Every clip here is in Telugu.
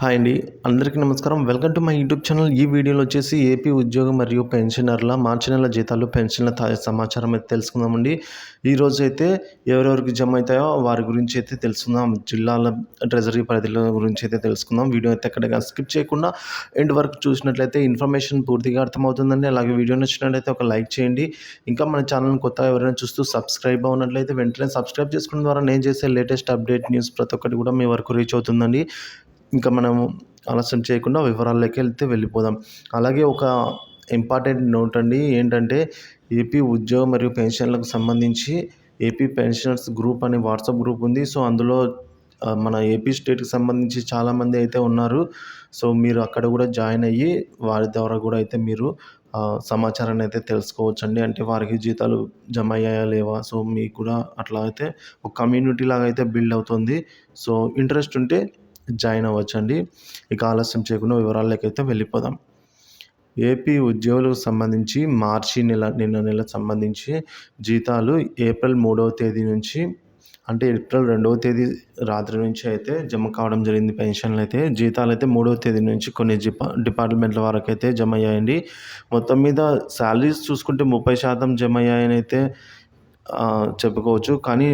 హాయ్ అండి. అందరికీ నమస్కారం. Welcome to my YouTube channel. ఈ వీడియోలో వచ్చేసి ఏపీ ఉద్యోగం మరియు పెన్షనర్ల మార్చి నెల జీతాలు, పెన్షన్ల తాజా సమాచారం అయితే తెలుసుకుందామండి. ఈరోజు అయితే ఎవరెవరికి జమ అవుతాయో వారి గురించి అయితే తెలుసుకుందాం. జిల్లాల ట్రెజరీ పరిధిలో గురించి అయితే తెలుసుకుందాం. వీడియో అయితే ఎక్కడిగా స్కిప్ చేయకుండా ఎండ్ వరకు చూసినట్లయితే ఇన్ఫర్మేషన్ పూర్తిగా అర్థమవుతుందండి. అలాగే వీడియో నచ్చినట్లయితే ఒక లైక్ చేయండి. ఇంకా మన ఛానల్ని కొత్తగా ఎవరైనా చూస్తూ సబ్స్క్రైబ్ అవునట్లయితే వెంటనే సబ్స్క్రైబ్ చేసుకోవడం ద్వారా నేను చేసే లేటెస్ట్ అప్డేట్ న్యూస్ ప్రతి ఒక్కటి కూడా మీ వరకు రీచ్ అవుతుందండి. ఇంకా మనము ఆలస్యం చేయకుండా వివరాల్లోకి వెళ్ళిపోదాం. అలాగే ఒక ఇంపార్టెంట్ నోట్ అండి. ఏంటంటే ఏపీ ఉద్యోగ మరియు పెన్షన్లకు సంబంధించి ఏపీ పెన్షనర్స్ గ్రూప్ అనే వాట్సాప్ గ్రూప్ ఉంది. సో అందులో మన ఏపీ స్టేట్కి సంబంధించి చాలామంది అయితే ఉన్నారు. సో మీరు అక్కడ కూడా జాయిన్ అయ్యి వారి ద్వారా కూడా అయితే మీరు సమాచారాన్ని అయితే తెలుసుకోవచ్చండి. అంటే వారికి జీతాలు జమ అయ్యాయా లేవా, సో మీకు కూడా అట్లా అయితే ఒక కమ్యూనిటీ లాగా అయితే బిల్డ్ అవుతుంది. సో ఇంట్రెస్ట్ ఉంటే జాయిన్ అవ్వచ్చండి. ఇక ఆలస్యం చేయకుండా వివరాల్లోకి అయితే వెళ్ళిపోదాం. ఏపీ ఉద్యోగులకు సంబంధించి నిన్న నెలకు సంబంధించి జీతాలు ఏప్రిల్ 3వ తేదీ నుంచి, అంటే ఏప్రిల్ 2వ తేదీ రాత్రి నుంచి అయితే జమ కావడం జరిగింది. పెన్షన్లు అయితే జీతాలు అయితే 3వ తేదీ నుంచి కొన్ని డిపార్ట్మెంట్ల వరకు అయితే జమ అయ్యాయండి. మొత్తం మీద శాలరీస్ చూసుకుంటే 30% జమ అయ్యాయని అయితే చెప్పుకోవచ్చు. కానీ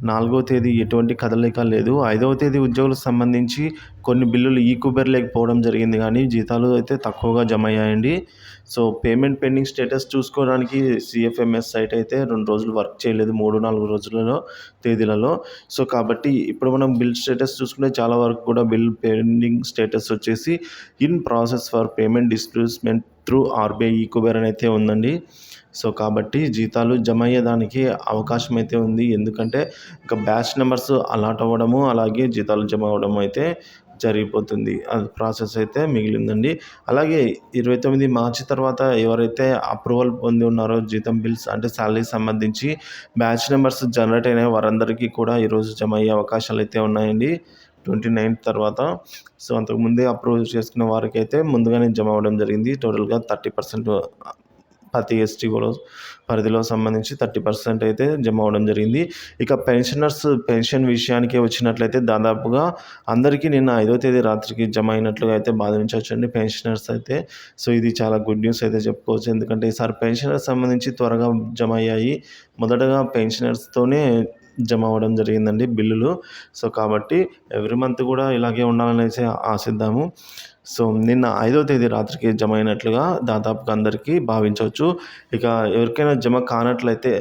4వ తేదీ ఎటువంటి కదలిక లేదు. 5వ తేదీ ఉద్యోగులకు సంబంధించి కొన్ని బిల్లులు ఈకుబెరలేకపోవడం జరిగింది, కానీ జీతాలు అయితే తక్కువగా జమ అయ్యాయండి. సో పేమెంట్ పెండింగ్ స్టేటస్ చూసుకోవడానికి సిఎఫ్ఎంఎస్ సైట్ అయితే 2 రోజులు వర్క్ చేయలేదు, 3-4 తేదీలలో. సో కాబట్టి ఇప్పుడు మనం బిల్ స్టేటస్ చూసుకుంటే చాలా వరకు కూడా బిల్ పెండింగ్ స్టేటస్ వచ్చేసి in process for payment disbursement through RBI eKuber అని అయితే ఉందండి. సో కాబట్టి జీతాలు జమ అయ్యేదానికి అవకాశం అయితే ఉంది. ఎందుకంటే ఇంకా బ్యాచ్ నెంబర్స్ అలాట్ అవ్వడము, అలాగే జీతాలు జమ అవ్వడం అయితే జరిగిపోతుంది. అది ప్రాసెస్ అయితే మిగిలిందండి. అలాగే 29 మార్చి తర్వాత ఎవరైతే అప్రూవల్ పొంది ఉన్నారో జీతం బిల్స్ అంటే శాలరీకి సంబంధించి బ్యాచ్ నెంబర్స్ జనరేట్ అయిన వారందరికీ కూడా ఈరోజు జమ అయ్యే అవకాశాలు అయితే ఉన్నాయండి 29th తర్వాత. సో అంతకుముందే అప్రూవ్ చేసుకున్న వారికి అయితే ముందుగానే జమ అవ్వడం జరిగింది. టోటల్గా 30% ప్రతి ఎస్టీ కూడా పరిధిలో సంబంధించి 30% అయితే జమ అవ్వడం జరిగింది. ఇక పెన్షన్ విషయానికి వచ్చినట్లయితే దాదాపుగా అందరికీ నిన్న 5వ తేదీ రాత్రికి జమ అయినట్లుగా అయితే భావించవచ్చండి పెన్షనర్స్ అయితే. సో ఇది చాలా గుడ్ న్యూస్ అయితే చెప్పుకోవచ్చు. ఎందుకంటే ఈసారి పెన్షనర్స్ సంబంధించి త్వరగా జమ అయ్యాయి. మొదటగా పెన్షనర్స్తోనే జమ అవ్వడం జరిగిందండి బిల్లులు. సో కాబట్టి ఎవ్రీ మంత్ కూడా ఇలాగే ఉండాలని అయితే ఆశిద్దాము. సో నిన్న 5వ తేదీ రాత్రికి జమ అయినట్లుగా దాదాపుగా అందరికీ భావించవచ్చు. ఇక ఎవరికైనా జమ కానట్లయితే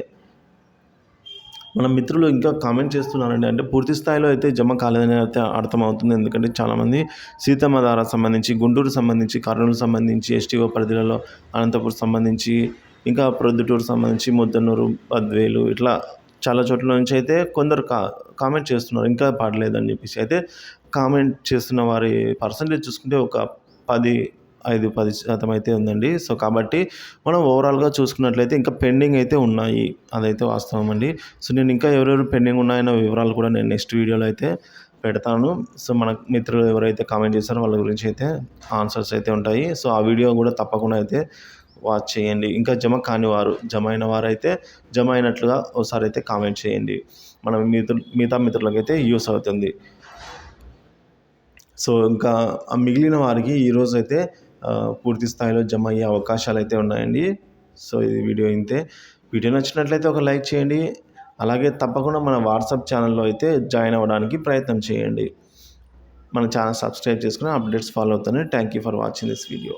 మన మిత్రులు ఇంకా కామెంట్ చేస్తున్నారండి. అంటే పూర్తి స్థాయిలో అయితే జమ కాలేదని అయితే అర్థమవుతుంది. ఎందుకంటే చాలామంది సీతమ్మధార సంబంధించి, గుంటూరు సంబంధించి, కర్నూలు సంబంధించి, ఎస్టీఓ పరిధిలలో అనంతపురం సంబంధించి, ఇంకా ప్రొద్దుటూరు సంబంధించి, ముద్దనూరు, బద్వేలు ఇట్లా చాలా చోట్ల నుంచి అయితే కొందరు కామెంట్ చేస్తున్నారు ఇంకా పడలేదని చెప్పేసి. అయితే కామెంట్ చేస్తున్న వారి పర్సంటేజ్ చూసుకుంటే ఒక 10% అయితే ఉందండి. సో కాబట్టి మనం ఓవరాల్గా చూసుకున్నట్లయితే ఇంకా పెండింగ్ అయితే ఉన్నాయి, అదైతే వాస్తవం అండి. సో నేను ఇంకా ఎవరెవరు పెండింగ్ ఉన్నాయన్న వివరాలు కూడా నేను నెక్స్ట్ వీడియోలో అయితే పెడతాను. సో మన మిత్రులు ఎవరైతే కామెంట్ చేస్తారో వాళ్ళ గురించి అయితే ఆన్సర్స్ అయితే ఉంటాయి. సో ఆ వీడియో కూడా తప్పకుండా అయితే వాచ్ చేయండి. ఇంకా జమ కాని వారు, జమ అయిన వారైతే జమ అయినట్లుగా ఒకసారి అయితే కామెంట్ చేయండి. మన మిగతా మిత్రులకైతే యూస్ అవుతుంది. సో ఇంకా మిగిలిన వారికి ఈరోజు అయితే పూర్తి స్థాయిలో జమ అయ్యే అవకాశాలు అయితే ఉన్నాయండి. సో ఈ వీడియో ఇంతే. వీడియో నచ్చినట్లయితే ఒక లైక్ చేయండి. అలాగే తప్పకుండా మన వాట్సాప్ ఛానల్లో అయితే జాయిన్ అవ్వడానికి ప్రయత్నం చేయండి. మన ఛానల్ సబ్స్క్రైబ్ చేసుకుని అప్డేట్స్ ఫాలో అవుతాను. Thank you for watching this video.